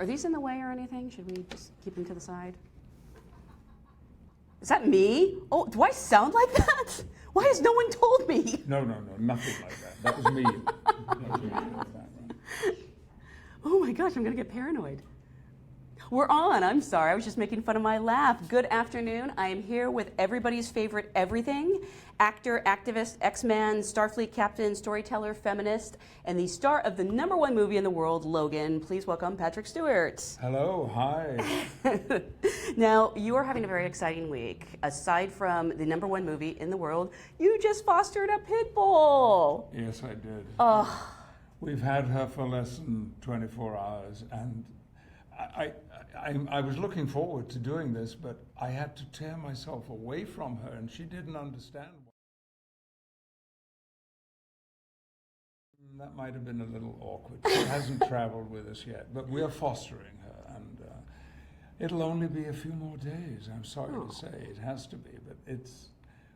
Are these in the way or anything? Should we just keep them to the side? Is that me? Oh, do I sound like that? Why has no one told me? No, nothing like that. That was me. That was me in the background. Oh my gosh, I'm gonna get paranoid. We're on, I'm sorry, I was just making fun of my laugh. Good afternoon, I am here with everybody's favorite everything, actor, activist, X-Man, Starfleet captain, storyteller, feminist, and the star of the #1 movie in the world, Logan. Please welcome Patrick Stewart. Hello, hi. Now, you are having a very exciting week. Aside from the #1 movie in the world, you just fostered a pit bull. Yes, I did. Oh. We've had her for less than 24 hours, and I was looking forward to doing this, but I had to tear myself away from her, and she didn't understand. That might have been a little awkward. She hasn't traveled with us yet, but we're fostering her, and it'll only be a few more days. I'm sorry to say, it has to be, but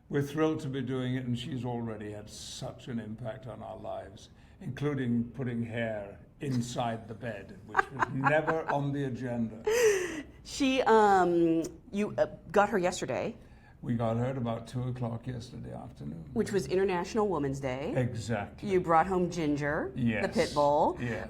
we're thrilled to be doing it, and she's already had such an impact on our lives, including putting hair inside the bed, which was never on the agenda. She, you got her yesterday. We got her at about 2 o'clock yesterday afternoon. Which was International Women's Day. Exactly. You brought home Ginger, yes. the pit bull. Yes.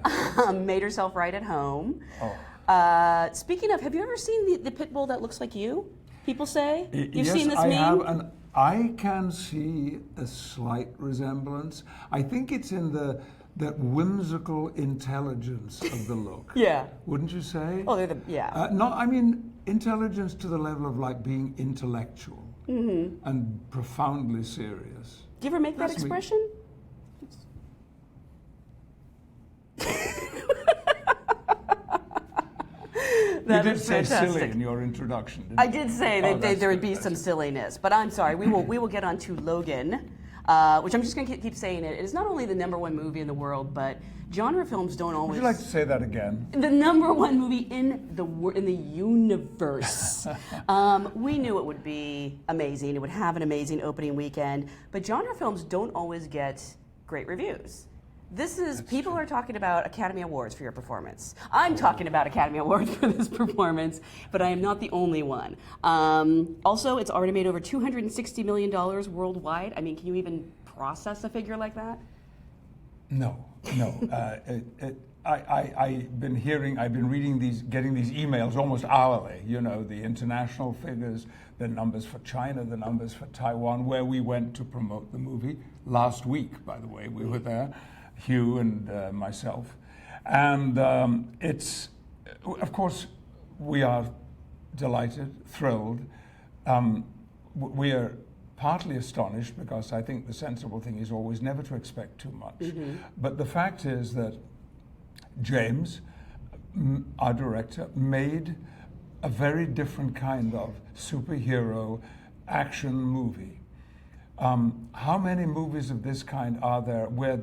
Made herself right at home. Oh. Speaking of, have you ever seen the pit bull that looks like you? People say? You've yes, seen this I meme? have, and I can see a slight resemblance. I think it's in that whimsical intelligence of the look. Yeah. Wouldn't you say? Oh, they're yeah. I mean intelligence to the level of like being intellectual and profoundly serious. Do you ever make that expression? You did say silly in your introduction, didn't you? I did say that there would be some silliness, but I'm sorry. We will get on to Logan, which I'm just going to keep saying it. It is not only the #1 movie in the world, but genre films don't always. Would you like to say that again? The #1 movie in the universe. We knew it would be amazing. It would have an amazing opening weekend, but genre films don't always get great reviews. People are talking about Academy Awards for your performance. I'm talking about Academy Awards for this performance, but I am not the only one. Also, it's already made over $260 million worldwide. I mean, can you even process a figure like that? No. I've been reading getting these emails almost hourly, the international figures, the numbers for China, the numbers for Taiwan, where we went to promote the movie last week, by the way, we were there. Hugh and myself. And of course, we are delighted, thrilled. We are partly astonished because I think the sensible thing is always never to expect too much. Mm-hmm. But the fact is that James, our director, made a very different kind of superhero action movie. How many movies of this kind are there where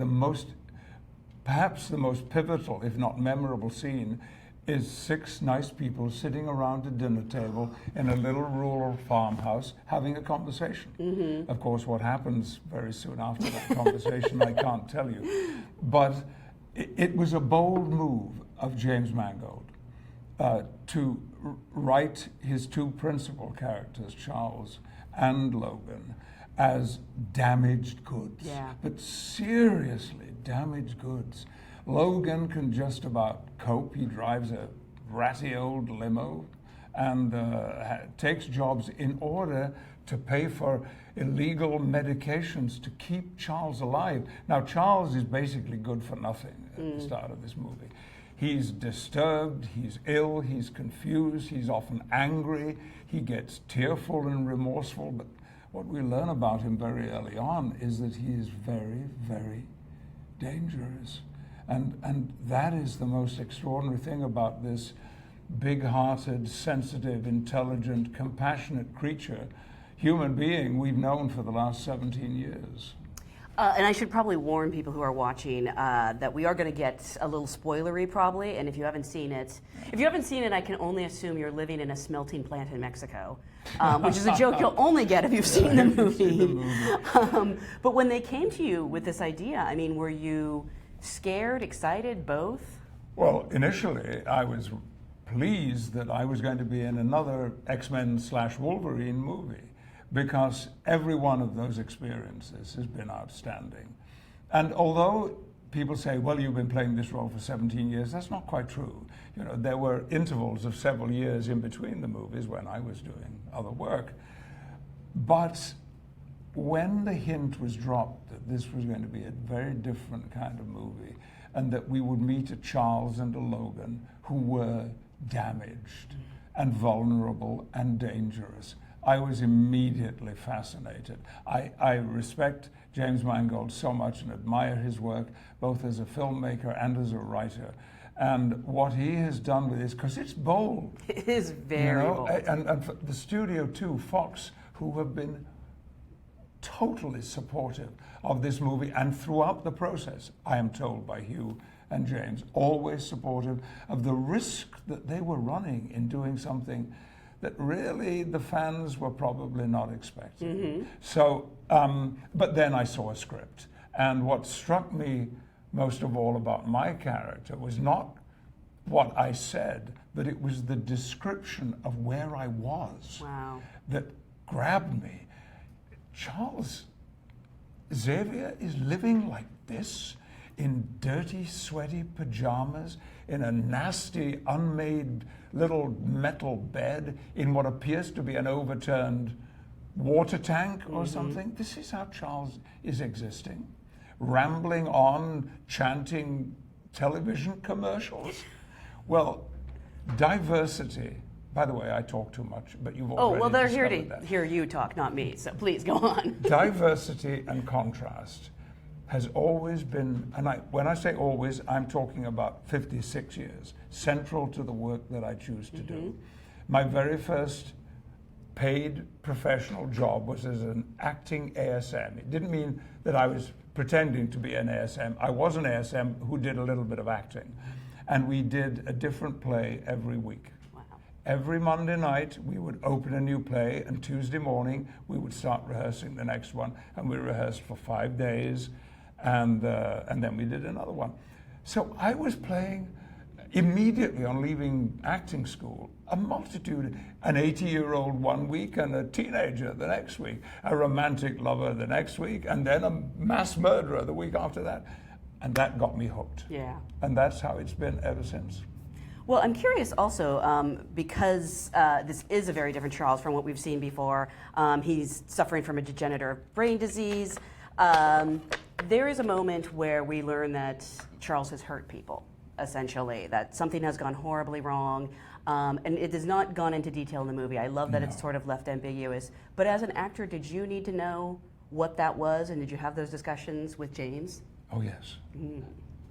perhaps the most pivotal, if not memorable scene is 6 nice people sitting around a dinner table in a little rural farmhouse having a conversation. Mm-hmm. Of course, what happens very soon after that conversation, I can't tell you. But it was a bold move of James Mangold to write his 2 principal characters, Charles and Logan, as damaged goods. Yeah. But seriously damaged goods. Logan can just about cope. He drives a ratty old limo and takes jobs in order to pay for illegal medications to keep Charles alive. Now, Charles is basically good for nothing at the start of this movie. He's disturbed, he's ill, he's confused, he's often angry, he gets tearful and remorseful, but what we learn about him very early on is that he is very, very dangerous. And that is the most extraordinary thing about this big-hearted, sensitive, intelligent, compassionate creature, human being we've known for the last 17 years. And I should probably warn people who are watching that we are going to get a little spoilery probably, and if you haven't seen it, I can only assume you're living in a smelting plant in Mexico, which is a joke you'll only get if you've seen the movie. But when they came to you with this idea, I mean, were you scared, excited, both? Well, initially, I was pleased that I was going to be in another X-Men/Wolverine movie, because every one of those experiences has been outstanding. And although people say, well, you've been playing this role for 17 years, that's not quite true. You know, there were intervals of several years in between the movies when I was doing other work. But when the hint was dropped that this was going to be a very different kind of movie, and that we would meet a Charles and a Logan who were damaged and vulnerable and dangerous, I was immediately fascinated. I respect James Mangold so much and admire his work, both as a filmmaker and as a writer. And what he has done with this, because it's bold. It is very bold. And for the studio too, Fox, who have been totally supportive of this movie, and throughout the process, I am told by Hugh and James, always supportive of the risk that they were running in doing something that really the fans were probably not expecting. Mm-hmm. So, but then I saw a script, and what struck me most of all about my character was not what I said, but it was the description of where I was. Wow. That grabbed me. Charles Xavier is living like this, in dirty, sweaty pajamas, in a nasty, unmade little metal bed, in what appears to be an overturned water tank or something. This is how Charles is existing, rambling on, chanting television commercials. Well, diversity. By the way, I talk too much, but you've already Oh, well, they're here discovered to that. hear you talk, not me, so please go on. Diversity and contrast has always been, and when I say always, I'm talking about 56 years, central to the work that I choose to do. My very first paid professional job was as an acting ASM. It didn't mean that I was pretending to be an ASM. I was an ASM who did a little bit of acting. And we did a different play every week. Every Monday night, we would open a new play, and Tuesday morning, we would start rehearsing the next one, and we rehearsed for 5 days, and then we did another one. So I was playing, immediately on leaving acting school, a multitude, an 80-year-old one week, and a teenager the next week, a romantic lover the next week, and then a mass murderer the week after that. And that got me hooked. Yeah. And that's how it's been ever since. Well, I'm curious also, because this is a very different Charles from what we've seen before. He's suffering from a degenerative brain disease. There is a moment where we learn that Charles has hurt people, essentially, that something has gone horribly wrong. And it has not gone into detail in the movie. I love that it's sort of left ambiguous. But as an actor, did you need to know what that was, and did you have those discussions with James? Oh, yes.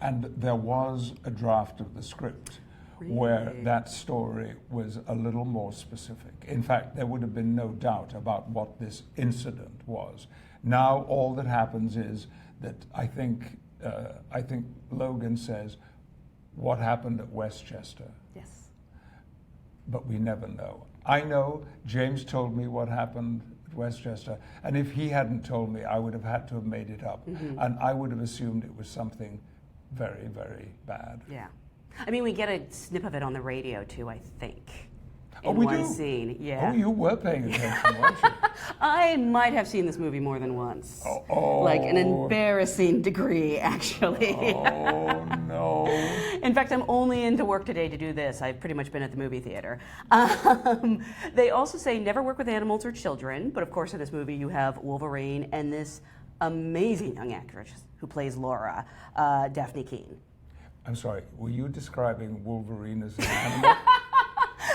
And there was a draft of the script where that story was a little more specific. In fact, there would have been no doubt about what this incident was. Now all that happens is that I think Logan says, what happened at Westchester? Yes. But we never know. I know James told me what happened at Westchester, and if he hadn't told me, I would have had to have made it up. And I would have assumed it was something very, very bad. Yeah. I mean, we get a snip of it on the radio, too, I think. Oh, in we one do? scene. Yeah. Oh, you were paying attention, weren't you? I might have seen this movie more than once. Like an embarrassing degree, actually. Oh, no. In fact, I'm only into work today to do this. I've pretty much been at the movie theater. They also say never work with animals or children, but of course in this movie you have Wolverine and this amazing young actress who plays Laura, Daphne Keane. I'm sorry, were you describing Wolverine as an animal?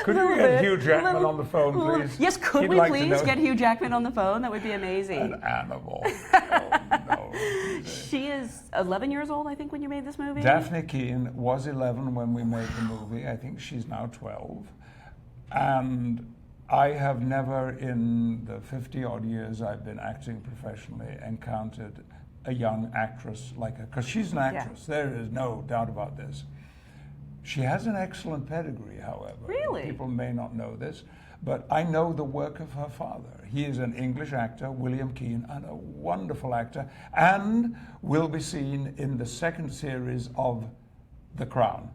Could we get Hugh Jackman on the phone, please? Yes, could He'd we like to please know. get Hugh Jackman on the phone? That would be amazing. An animal. Oh, no. She is 11 years old, I think, when you made this movie? Daphne Keane was 11 when we made the movie. I think she's now 12. And I have never, in the 50-odd years I've been acting professionally, encountered a young actress like her. Because she's an actress. Yeah. There is no doubt about this. She has an excellent pedigree, however. Really? People may not know this, but I know the work of her father. He is an English actor, William Keane, and a wonderful actor, and will be seen in the second series of The Crown.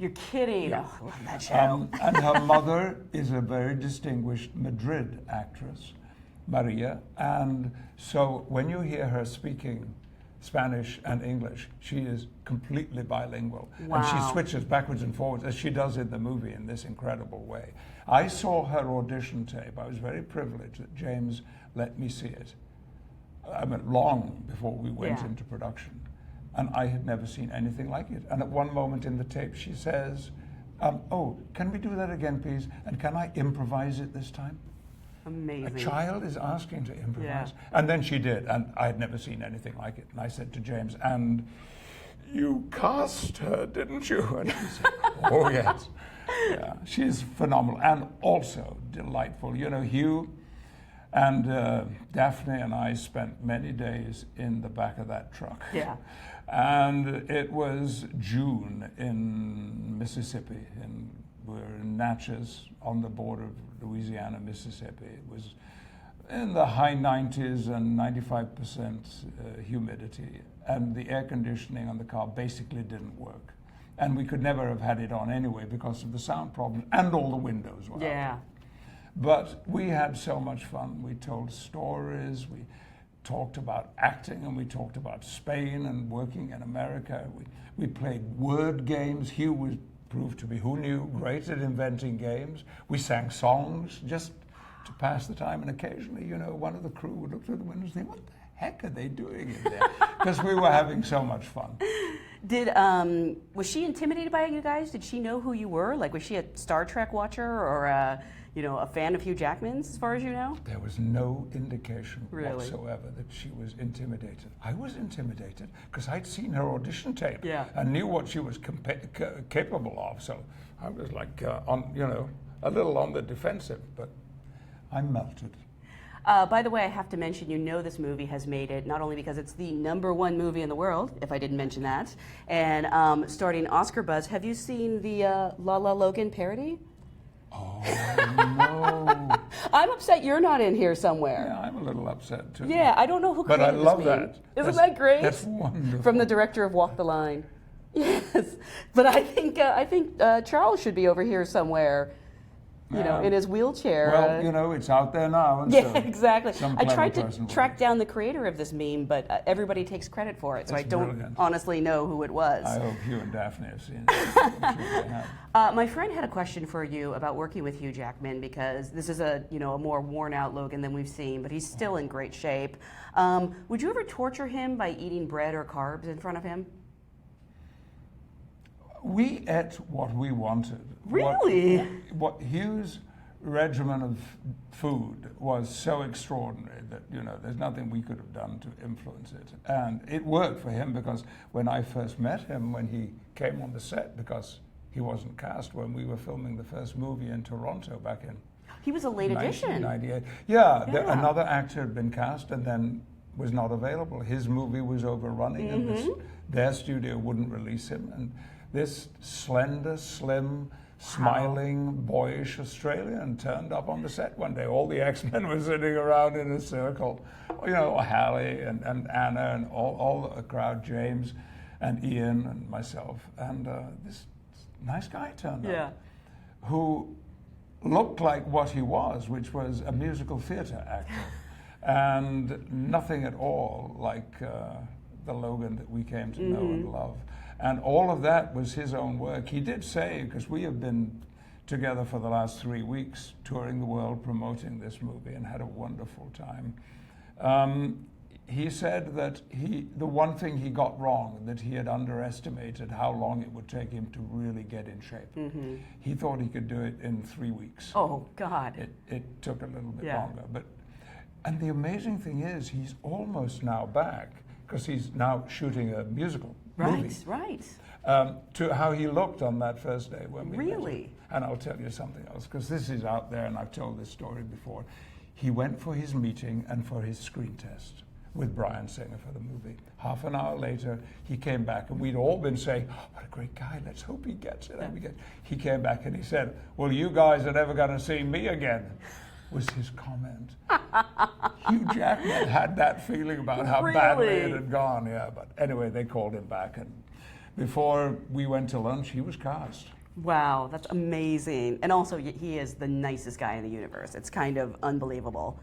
You're kidding. Yeah. Oh, I love that show. And her mother is a very distinguished Madrid actress, Maria. And so when you hear her speaking Spanish and English, she is completely bilingual. Wow. And she switches backwards and forwards, as she does in the movie, in this incredible way. I saw her audition tape. I was very privileged that James let me see it. I mean, long before we went Yeah. into production. And I had never seen anything like it. And at one moment in the tape, she says, oh, can we do that again, please? And can I improvise it this time? Amazing. A child is asking to improvise. Yeah. And then she did, and I had never seen anything like it. And I said to James, and you cast her, didn't you? And he said, oh, yes. Yeah, she's phenomenal and also delightful. You know, Hugh and Daphne and I spent many days in the back of that truck. Yeah. And it was June in Mississippi, and we're in Natchez on the border of Louisiana, Mississippi. It was in the high 90s and 95% humidity, and the air conditioning on the car basically didn't work. And we could never have had it on anyway because of the sound problems, and all the windows were out. Yeah. But we had so much fun. We told stories, we talked about acting, and we talked about Spain and working in America. We played word games. Hugh was proved to be, who knew, great at inventing games. We sang songs just to pass the time, and occasionally, you know, one of the crew would look through the windows and think, what the heck are they doing in there? Because we were having so much fun. Was she intimidated by you guys? Did she know who you were? Like, was she a Star Trek watcher or a fan of Hugh Jackman's, as far as you know? There was no indication Really? whatsoever that she was intimidated. I was intimidated because I'd seen her audition tape Yeah. and knew what she was capable of. So I was like, a little on the defensive, but I melted. By the way, I have to mention, this movie has made it, not only because it's the #1 movie in the world, if I didn't mention that, and starting Oscar buzz. Have you seen the La La Logan parody? Oh, no. I'm upset you're not in here somewhere. Yeah, I'm a little upset too. Yeah, I don't know who But created I love this meme. that. Isn't that great? That's wonderful. From the director of Walk the Line. Yes, but I think Charles should be over here somewhere, in his wheelchair. Well, it's out there now. And Yeah, so exactly. some I clever tried to person will track do it. down the creator of this meme, but everybody takes credit for it, so That's I don't brilliant. honestly know who it was. I hope Hugh and Daphne have seen it. I'm sure they have. My friend had a question for you about working with Hugh Jackman, because this is a more worn-out Logan than we've seen, but he's still in great shape. Would you ever torture him by eating bread or carbs in front of him? We ate what we wanted. Really? What Hugh's regimen of food was so extraordinary that, there's nothing we could have done to influence it. And it worked for him, because when I first met him, when he came on the set, because he wasn't cast when we were filming the first movie in Toronto back in He was a late addition. 1998. Yeah, Yeah. Another actor had been cast and then was not available. His movie was overrunning, and their studio wouldn't release him. And this slender, slim, smiling, boyish Australian turned up on the set one day. All the X-Men were sitting around in a circle. Hallie and Anna and all the crowd, James and Ian and myself. And this nice guy turned up, who looked like what he was, which was a musical theater actor. And nothing at all like the Logan that we came to know and love. And all of that was his own work. He did say, because we have been together for the last 3 weeks, touring the world, promoting this movie, and had a wonderful time. He said that the one thing he got wrong, that he had underestimated how long it would take him to really get in shape. He thought he could do it in 3 weeks. Oh, God. It took a little bit longer. And the amazing thing is, he's almost now back, because he's now shooting a musical movie. Right. To how he looked on that first day when we met him. Really? And I'll tell you something else, because this is out there, and I've told this story before. He went for his meeting and for his screen test with Bryan Singer for the movie. Half an hour later, he came back, and we'd all been saying, oh, what a great guy, let's hope he gets it. He came back and he said, well, you guys are never going to see me again, was his comment. Hugh Jackman had that feeling about how badly it had gone, but anyway, they called him back, and before we went to lunch, he was cast. Wow, that's amazing. And also, he is the nicest guy in the universe. It's kind of unbelievable.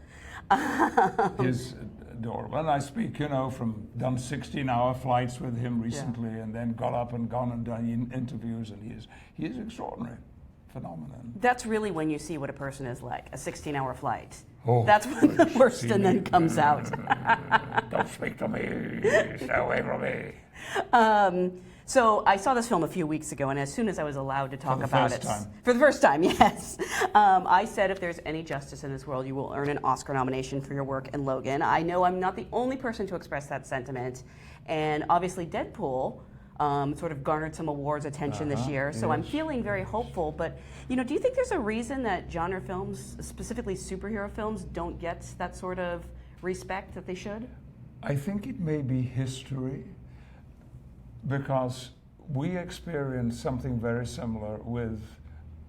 He's adorable. And I speak, from done 16-hour flights with him recently, and then got up and gone and done interviews, and he is extraordinary. Phenomenon. That's really when you see what a person is like, a 16-hour flight. Oh, that's when the worst and then comes out. Don't speak to me. Stay away from me. So I saw this film a few weeks ago, and as soon as I was allowed to talk about it, for the first time, yes, I said if there's any justice in this world, you will earn an Oscar nomination for your work in Logan. I know I'm not the only person to express that sentiment, and obviously Deadpool sort of garnered some awards attention this year, so I'm feeling very hopeful. But do you think there's a reason that genre films, specifically superhero films, don't get that sort of respect that they should? I think it may be history, because we experienced something very similar with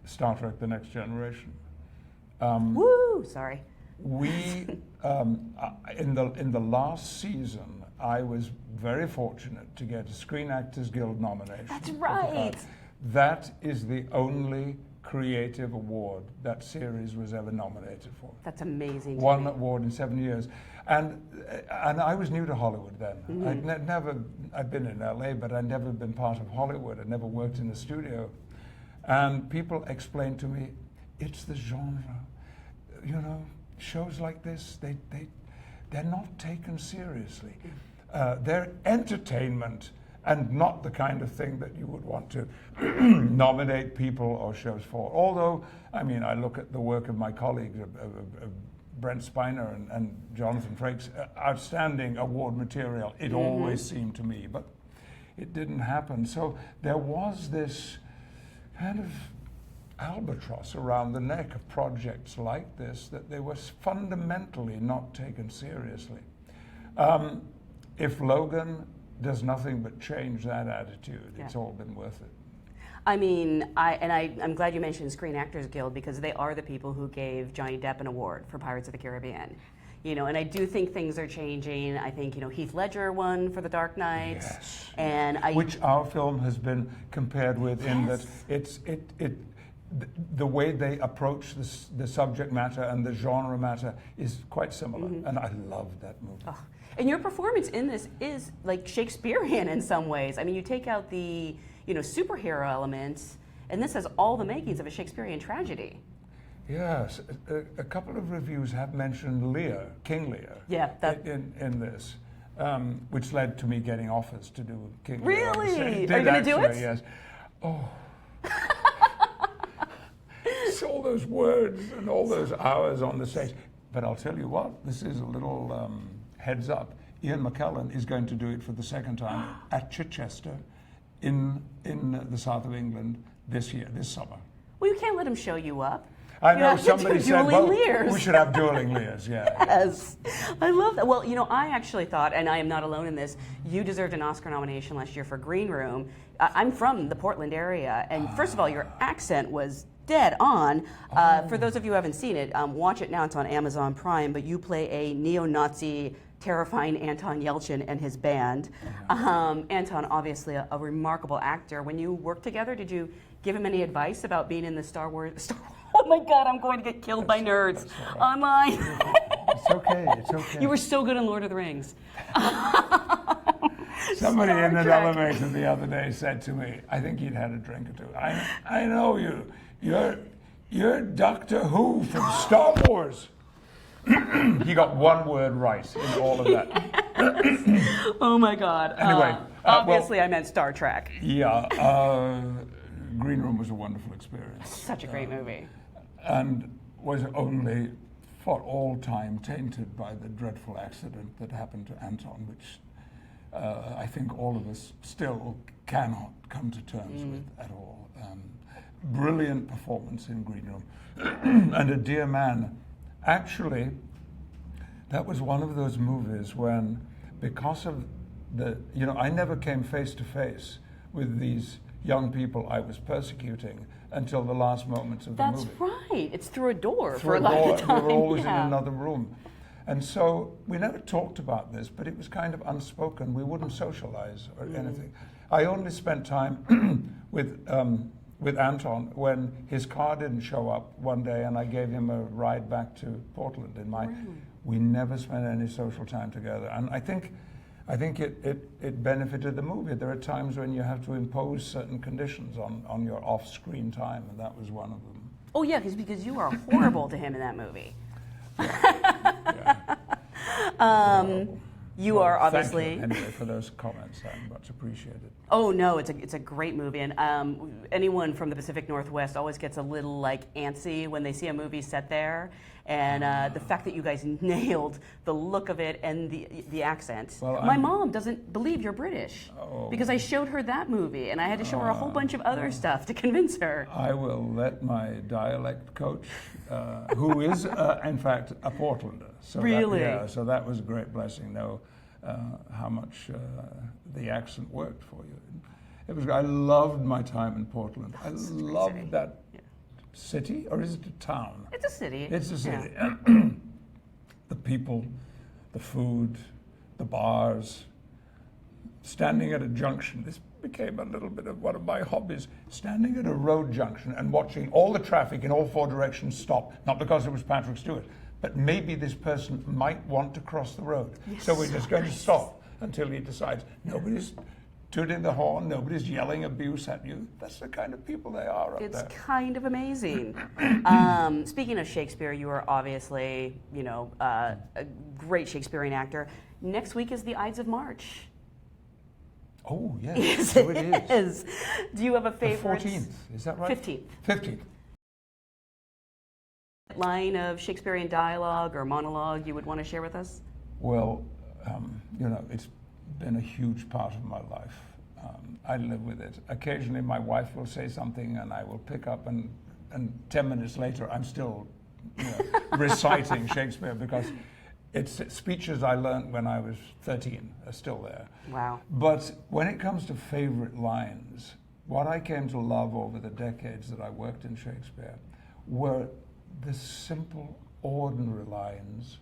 Star Trek: The Next Generation. Woo! Sorry. We in the last season, I was very fortunate to get a Screen Actors Guild nomination. That's right. That is the only creative award that series was ever nominated for. That's amazing. One award in 7 years, and I was new to Hollywood then. I'd been in LA, but I'd never been part of Hollywood. I'd never worked in a studio, and people explained to me, it's the genre. Shows like this, they're not taken seriously. They're entertainment and not the kind of thing that you would want to nominate people or shows for. Although, I look at the work of my colleagues, Brent Spiner and Jonathan Frakes, outstanding award material. It always seemed to me, but it didn't happen. So there was this kind of albatross around the neck of projects like this, that they were fundamentally not taken seriously. If Logan does nothing but change that attitude, it's all been worth it. I'm glad you mentioned Screen Actors Guild, because they are the people who gave Johnny Depp an award for Pirates of the Caribbean. And I do think things are changing. I think, Heath Ledger won for The Dark Knight. Yes. And which our film has been compared with in that the way they approach the subject matter and the genre matter is quite similar, and I love that movie. Oh. And your performance in this is like Shakespearean in some ways. You take out the superhero elements, and this has all the makings of a Shakespearean tragedy. Yes, a couple of reviews have mentioned Lear, King Lear, in this, which led to me getting offers to do King Lear. Really? Are you going to do it? Yes. Oh. All those words and all those hours on the stage. But I'll tell you what, this is a little heads up. Ian McKellen is going to do it for the second time at Chichester in the south of England this summer. Well, you can't let him show you up. I know somebody said, Lears. We should have dueling Lears, Yes. I love that. Well, I actually thought, and I am not alone in this, you deserved an Oscar nomination last year for Green Room. I'm from the Portland area, and first of all, your accent was dead on. For those of you who haven't seen it, watch it now. It's on Amazon Prime, but you play a neo-Nazi terrifying Anton Yelchin and his band. Anton, obviously a remarkable actor. When you worked together, did you give him any advice about being in the Star Wars? Oh my God, I'm going to get killed by nerds online. It's okay, it's okay. You were so good in Lord of the Rings. Somebody in an elevator the other day said to me, I think he'd had a drink or two, I know you. You're Doctor Who from Star Wars. He got one word right in all of that. Oh my God. Anyway. Obviously I meant Star Trek. Yeah. Green Room was a wonderful experience. Such a great movie. And was only for all time tainted by the dreadful accident that happened to Anton, which I think all of us still cannot come to terms with at all. Brilliant performance in Green Room. And a dear man. Actually, that was one of those movies when, because of I never came face to face with these young people I was persecuting until the last moments of the movie. That's right. It's through a door for a lot of the time. We were always in another room. And so we never talked about this, but it was kind of unspoken. We wouldn't socialize or anything. I only spent time with with Anton when his car didn't show up one day, and I gave him a ride back to Portland. We never spent any social time together, and I think it benefited the movie. There are times when you have to impose certain conditions on your off-screen time, and that was one of them. Oh yeah, because you are horrible to him in that movie. Yeah. You are obviously. Thank you anyway for those comments. Much appreciated. Oh no, it's a great movie, and anyone from the Pacific Northwest always gets a little like antsy when they see a movie set there, and the fact that you guys nailed the look of it and the accent. Well, my mom doesn't believe you're British because I showed her that movie, and I had to show her a whole bunch of other stuff to convince her. I will let my dialect coach, who is in fact a Portlander. So really? So that was a great blessing. Know how much the accent worked for you. It was. I loved my time in Portland. I loved that city, or is it a town? It's a city. It's a city. Yeah. The people, the food, the bars. Standing at a junction. This became a little bit of one of my hobbies. Standing at a road junction and watching all the traffic in all four directions stop. Not because it was Patrick Stewart, but maybe this person might want to cross the road. Yes, so we're just going to stop until he decides. Nobody's tooting the horn, nobody's yelling abuse at you. That's the kind of people they are up there. It's kind of amazing. Speaking of Shakespeare, you are obviously, a great Shakespearean actor. Next week is the Ides of March. Oh, yes. Yes, so it it is. Do you have a favorite? The 14th, is that right? 15th. 15th. Line of Shakespearean dialogue or monologue you would want to share with us? Well, it's been a huge part of my life. I live with it. Occasionally my wife will say something and I will pick up and 10 minutes later I'm still reciting Shakespeare because it's speeches I learned when I was 13 are still there. Wow. But when it comes to favorite lines, what I came to love over the decades that I worked in Shakespeare were the simple, ordinary lines,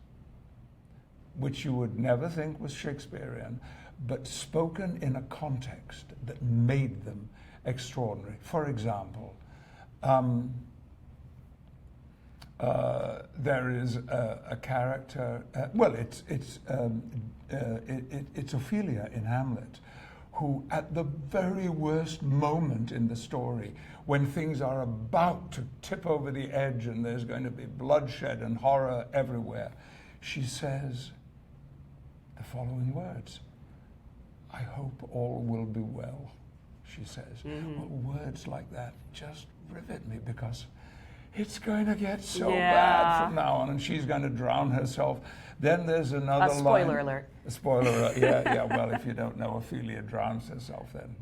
which you would never think was Shakespearean, but spoken in a context that made them extraordinary. For example, there is a character. It's Ophelia in Hamlet, who, at the very worst moment in the story, when things are about to tip over the edge and there's going to be bloodshed and horror everywhere, she says the following words: "I hope all will be well," she says. Mm-hmm. Well, words like that just rivet me because it's going to get so bad from now on, and she's going to drown herself. Then there's another line. Spoiler alert. A spoiler alert, yeah. Well, if you don't know, Ophelia drowns herself, then,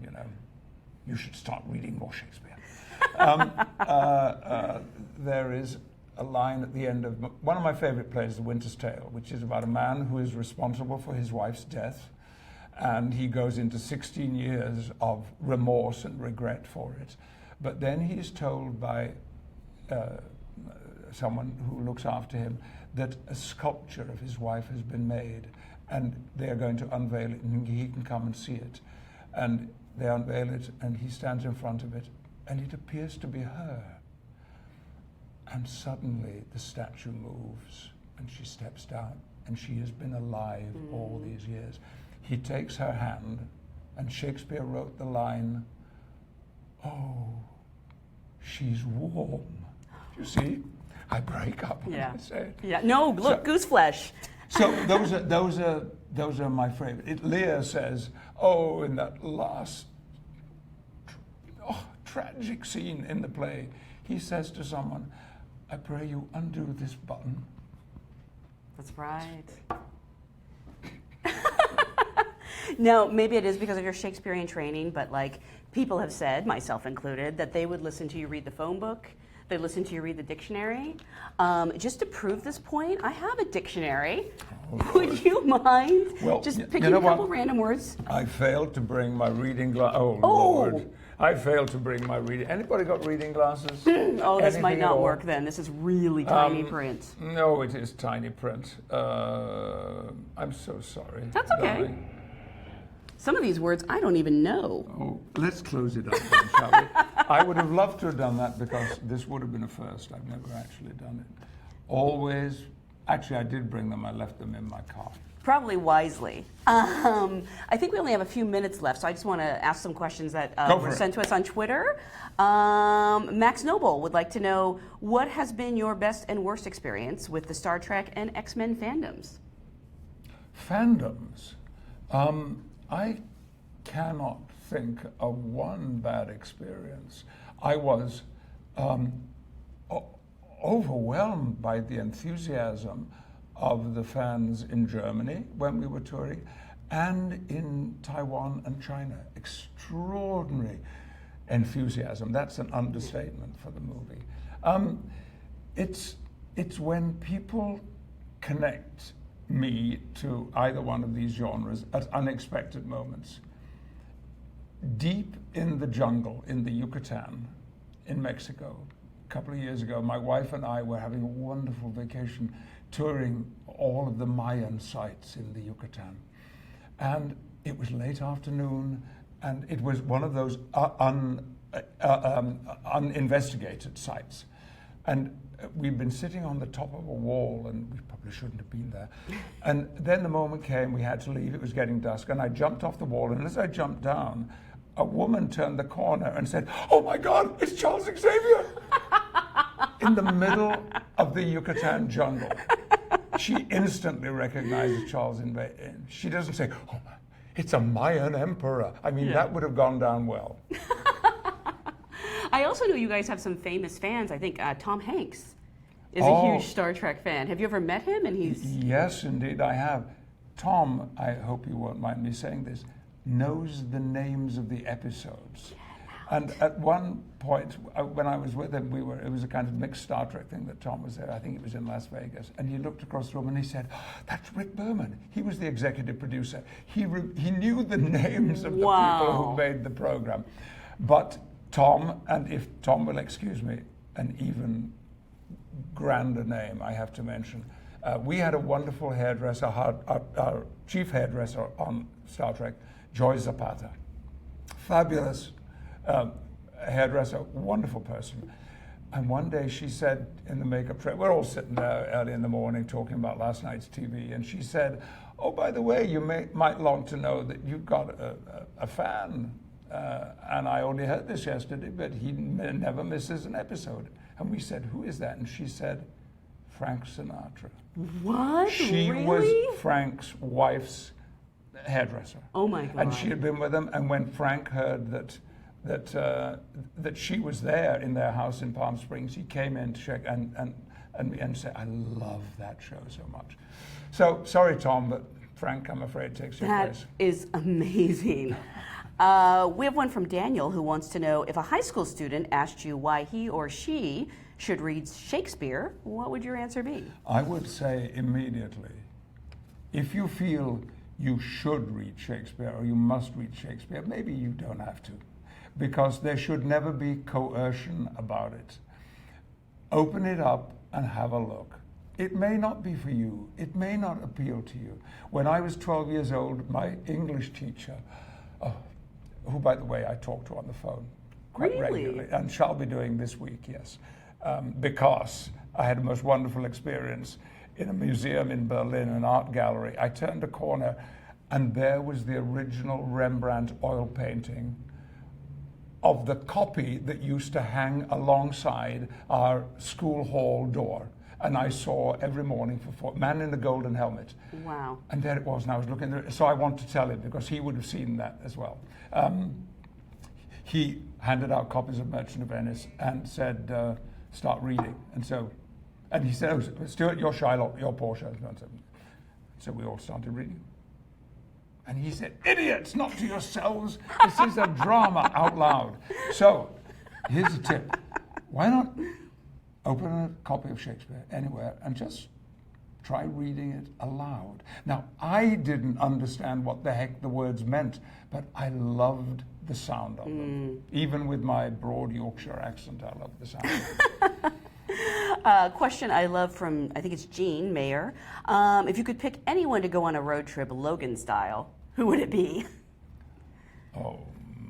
you should start reading more Shakespeare. There is a line at the end of one of my favorite plays, The Winter's Tale, which is about a man who is responsible for his wife's death, and he goes into 16 years of remorse and regret for it. But then he's told by someone who looks after him that a sculpture of his wife has been made, and they are going to unveil it, and he can come and see it. And they unveil it, and he stands in front of it, and it appears to be her. And suddenly the statue moves, and she steps down, and she has been alive all these years. He takes her hand, and Shakespeare wrote the line, "Oh, she's warm." You see, I break up when I say it. Yeah. No, look, goose flesh. So those are my favorite. Lear says, in that last tragic scene in the play, he says to someone, "I pray you undo this button." That's right. Now, maybe it is because of your Shakespearean training, but people have said, myself included, that they would listen to you read the phone book. They listen to you read the dictionary. Just to prove this point, I have a dictionary. Would you mind picking a couple random words? I failed to bring my reading glasses. Oh, Lord. I failed to bring my reading. Anybody got reading glasses? This might not work then. This is really tiny print. No, it is tiny print. I'm so sorry. That's okay. Darling. Some of these words I don't even know. Oh, let's close it up then, shall we? I would have loved to have done that because this would have been a first. I've never actually done it. Always, actually I did bring them, I left them in my car. Probably wisely. I think we only have a few minutes left, so I just want to ask some questions that were sent to us on Twitter. Max Noble would like to know, what has been your best and worst experience with the Star Trek and X-Men fandoms? Fandoms? I cannot think of one bad experience. I was overwhelmed by the enthusiasm of the fans in Germany when we were touring, and in Taiwan and China. Extraordinary enthusiasm. That's an understatement for the movie. It's when people connect me to either one of these genres at unexpected moments. Deep in the jungle in the Yucatan in Mexico, a couple of years ago, my wife and I were having a wonderful vacation touring all of the Mayan sites in the Yucatan. And it was late afternoon, and it was one of those uninvestigated sites. And we'd been sitting on the top of a wall, and we probably shouldn't have been there. And then the moment came, we had to leave, it was getting dusk, and I jumped off the wall, and as I jumped down, a woman turned the corner and said, "Oh my God, it's Charles Xavier!" In the middle of the Yucatan jungle. She instantly recognizes Charles Xavier. She doesn't say, "Oh my, it's a Mayan emperor." I mean, that would have gone down well. I also know you guys have some famous fans. I think Tom Hanks is a huge Star Trek fan. Have you ever met him? And he's Yes, indeed, I have. Tom, I hope you won't mind me saying this, knows the names of the episodes. And at one point, when I was with him, it was a kind of mixed Star Trek thing that Tom was there. I think it was in Las Vegas. And he looked across the room and he said, "Oh, that's Rick Berman." He was the executive producer. He knew the names of the people who made the program. But Tom, and if Tom will excuse me, an even grander name I have to mention. We had a wonderful hairdresser, our chief hairdresser on Star Trek, Joy Zapata. Fabulous hairdresser, wonderful person. And one day she said in the makeup tray, we're all sitting there early in the morning talking about last night's TV, and she said, "Oh, by the way, you might long to know that you've got a fan. And I only heard this yesterday, but he never misses an episode." And we said, "Who is that?" And she said, "Frank Sinatra." What? She really? was Frank's wife's hairdresser. Oh my God. And she had been with him, and when Frank heard that she was there in their house in Palm Springs, he came in to check and said, "I love that show so much." So sorry, Tom, but Frank, I'm afraid, takes your place. That is amazing. We have one from Daniel who wants to know, if a high school student asked you why he or she should read Shakespeare, what would your answer be? I would say immediately, if you feel you should read Shakespeare or you must read Shakespeare, maybe you don't have to, because there should never be coercion about it. Open it up and have a look. It may not be for you. It may not appeal to you. When I was 12 years old, my English teacher, who, by the way, I talk to on the phone quite regularly, and shall be doing this week, yes, because I had a most wonderful experience in a museum in Berlin, an art gallery. I turned a corner, and there was the original Rembrandt oil painting of the copy that used to hang alongside our school hall door. And I saw every morning for Man in the Golden Helmet. Wow. And there it was, and I was looking there. So I want to tell him, because he would have seen that as well. He handed out copies of Merchant of Venice and said, start reading. And he said, "Oh, Stewart, you're Shylock, you're Portia." So we all started reading. And he said, "Idiots, not to yourselves. This is a drama out loud." So here's a tip. Why not open a copy of Shakespeare anywhere and just try reading it aloud? Now, I didn't understand what the heck the words meant, but I loved the sound of them. Even with my broad Yorkshire accent, I loved the sound of them. Question I love from, I think it's Jean Mayer. If you could pick anyone to go on a road trip Logan style, who would it be? Oh,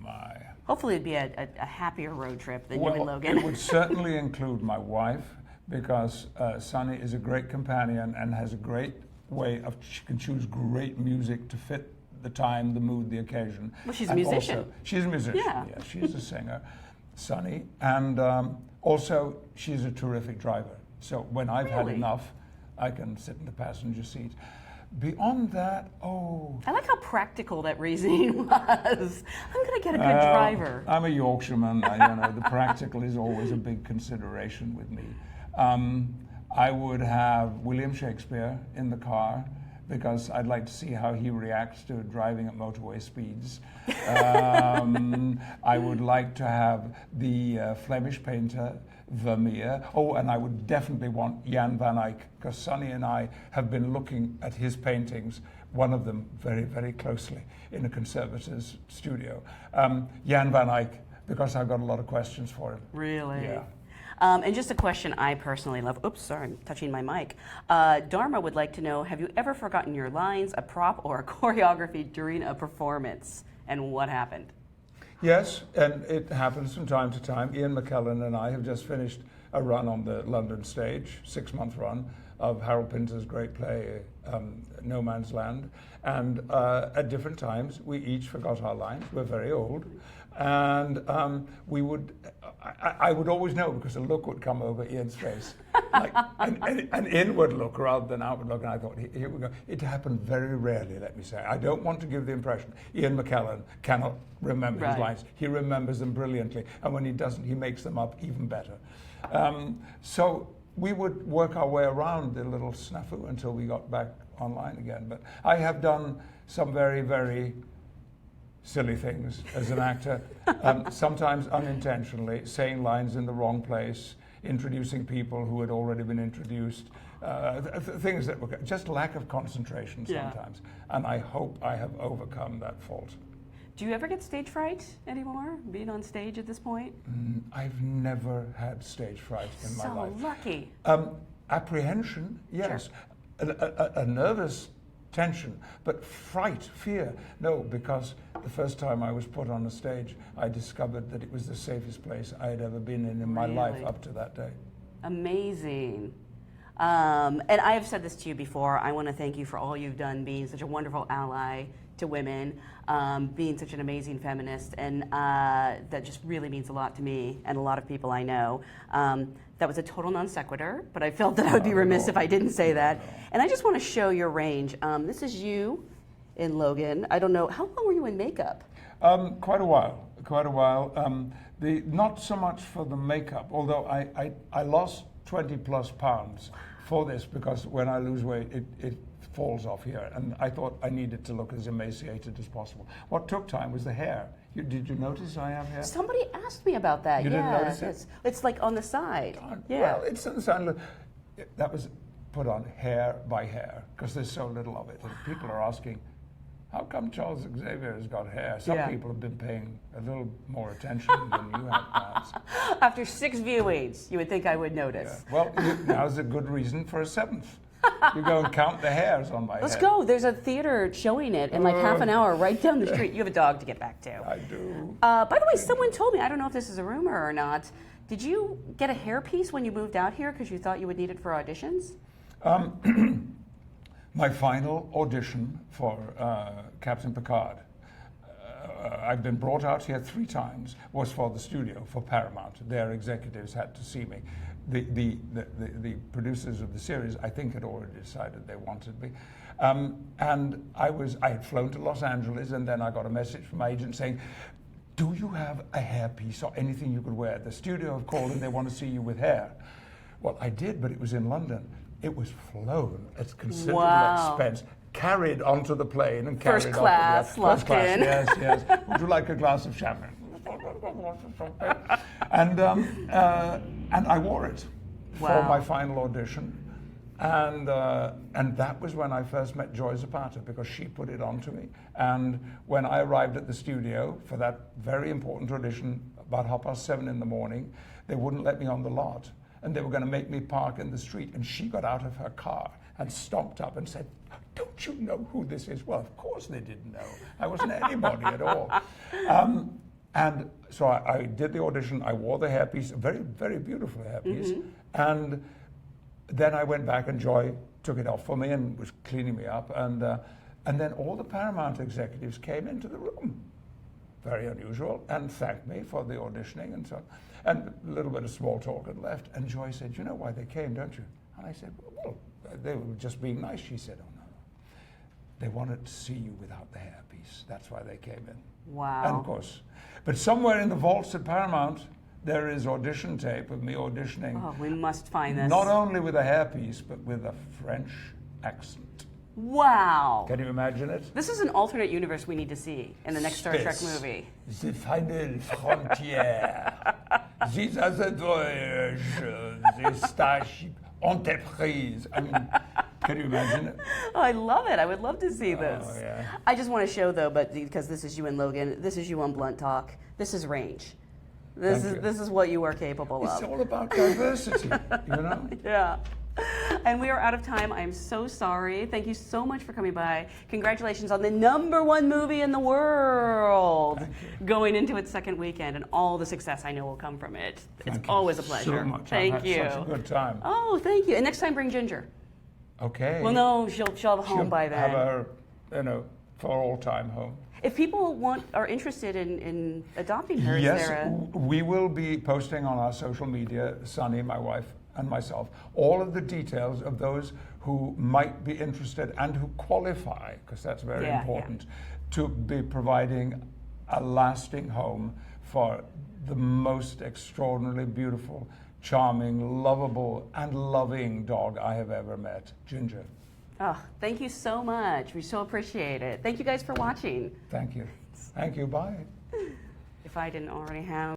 my. Hopefully it'd be a happier road trip than you and Well, Logan. it would certainly include my wife, because Sunny is a great companion and has a great way of, she can choose great music to fit the time, the mood, the occasion. Well, she's a And musician. Also, she's a musician, Yeah. she's a singer, Sunny. And also, she's a terrific driver. So when I've had Really? enough, I can sit in the passenger seat. Beyond that, I like how practical that reasoning was. I'm going to get a good driver. I'm a Yorkshireman. The practical is always a big consideration with me. I would have William Shakespeare in the car, because I'd like to see how he reacts to driving at motorway speeds. I would like to have the Flemish painter Vermeer. Oh, and I would definitely want Jan van Eyck, because Sonny and I have been looking at his paintings, one of them very, very closely, in a conservator's studio. Jan van Eyck, because I've got a lot of questions for him. Really? Yeah. And just a question I personally love. Oops, sorry, I'm touching my mic. Dharma would like to know, have you ever forgotten your lines, a prop, or a choreography during a performance? And what happened? Yes, and it happens from time to time. Ian McKellen and I have just finished a run on the London stage, 6-month run, of Harold Pinter's great play, No Man's Land. And at different times, we each forgot our lines. We're very old. And I would always know, because a look would come over Ian's face, like an inward look rather than outward look. And I thought, here we go. It happened very rarely, let me say. I don't want to give the impression Ian McKellen cannot remember his lines. He remembers them brilliantly. And when he doesn't, he makes them up even better. So we would work our way around the little snafu until we got back online again. But I have done some very, very silly things as an actor, sometimes unintentionally, saying lines in the wrong place, introducing people who had already been introduced, things that were just lack of concentration sometimes. Yeah. And I hope I have overcome that fault. Do you ever get stage fright anymore, being on stage at this point? I've never had stage fright in my life. So lucky. Apprehension, yes. Sure. A nervous tension, but fright, fear, no, because the first time I was put on a stage, I discovered that it was the safest place I had ever been in my life up to that day. Amazing. And I have said this to you before, I want to thank you for all you've done, being such a wonderful ally to women, being such an amazing feminist, and that just really means a lot to me and a lot of people I know. That was a total non sequitur, but I felt that I would be remiss if I didn't say that. And I just want to show your range. This is you in Logan. I don't know, how long were you in makeup? Quite a while. Not so much for the makeup, although I lost 20 plus pounds for this, because when I lose weight, it falls off here. And I thought I needed to look as emaciated as possible. What took time was the hair. Did you notice I have hair? Somebody asked me about that. You didn't notice it? It's like on the side. Yeah. Well, it's on the side. That was put on hair by hair, because there's so little of it. And people are asking, how come Charles Xavier has got hair? Some people have been paying a little more attention than you have, perhaps. After 6 viewings, you would think I would notice. Yeah. Well, now's a good reason for a 7th. You go and count the hairs on my head. Let's go. There's a theater showing it in like half an hour right down the street. You have a dog to get back to. I do. By the way, someone told me, I don't know if this is a rumor or not, did you get a hairpiece when you moved out here because you thought you would need it for auditions? My final audition for Captain Picard, I've been brought out here 3 times, was for the studio, for Paramount. Their executives had to see me. The producers of the series, I think, had already decided they wanted me. And I had flown to Los Angeles, and then I got a message from my agent saying, do you have a hairpiece or anything you could wear? The studio have called and they want to see you with hair. Well, I did, but it was in London. It was flown at considerable expense, carried onto the plane and carried First class, First class, in. Yes. Would you like a glass of champagne? And I wore it for my final audition. And that was when I first met Joy Zapata, because she put it on to me. And when I arrived at the studio for that very important audition, about 7:30 in the morning, they wouldn't let me on the lot. And they were going to make me park in the street. And she got out of her car and stomped up and said, don't you know who this is? Well, of course they didn't know. I wasn't anybody at all. And so I did the audition. I wore the hairpiece, a very, very beautiful hairpiece. And then I went back, and Joy took it off for me and was cleaning me up. And then all the Paramount executives came into the room, very unusual, and thanked me for the auditioning and so on. And a little bit of small talk and left. And Joy said, you know why they came, don't you? And I said, well, they were just being nice. She said, oh, no. They wanted to see you without the hairpiece. That's why they came in. Wow. And of course, but somewhere in the vaults at Paramount, there is audition tape of me auditioning. Oh, we must find this. Not only with a hairpiece, but with a French accent. Wow. Can you imagine it? This is an alternate universe we need to see in the next Star Trek Space. movie. The final frontier. These are the voyage, the starship Enterprise. I mean, can you imagine it? Oh, I love it. I would love to see this. Oh, yeah. I just want to show, though, but because this is you and Logan, this is you on Blunt Talk. This is range. This is what you are capable It's of. all about diversity, you know? Yeah. And we are out of time. I'm so sorry. Thank you so much for coming by. Congratulations on the #1 movie in the world going into its second weekend, and all the success I know will come from it. It's Thank you always a pleasure. so much. Thank I've you. had such a good time. Oh, thank you. And next time, bring Ginger. Okay. Well, no, she'll have a home She'll by then. have her, for all time home. If people are interested in adopting her, Yes, is there we will be posting on our social media, Sunny, my wife, and myself, all of the details of those who might be interested and who qualify, because that's very important, to be providing a lasting home for the most extraordinarily beautiful, charming, lovable, and loving dog I have ever met, Ginger. Oh, thank you so much. We so appreciate it. Thank you guys for watching. Thank you. Thank you. Bye. If I didn't already have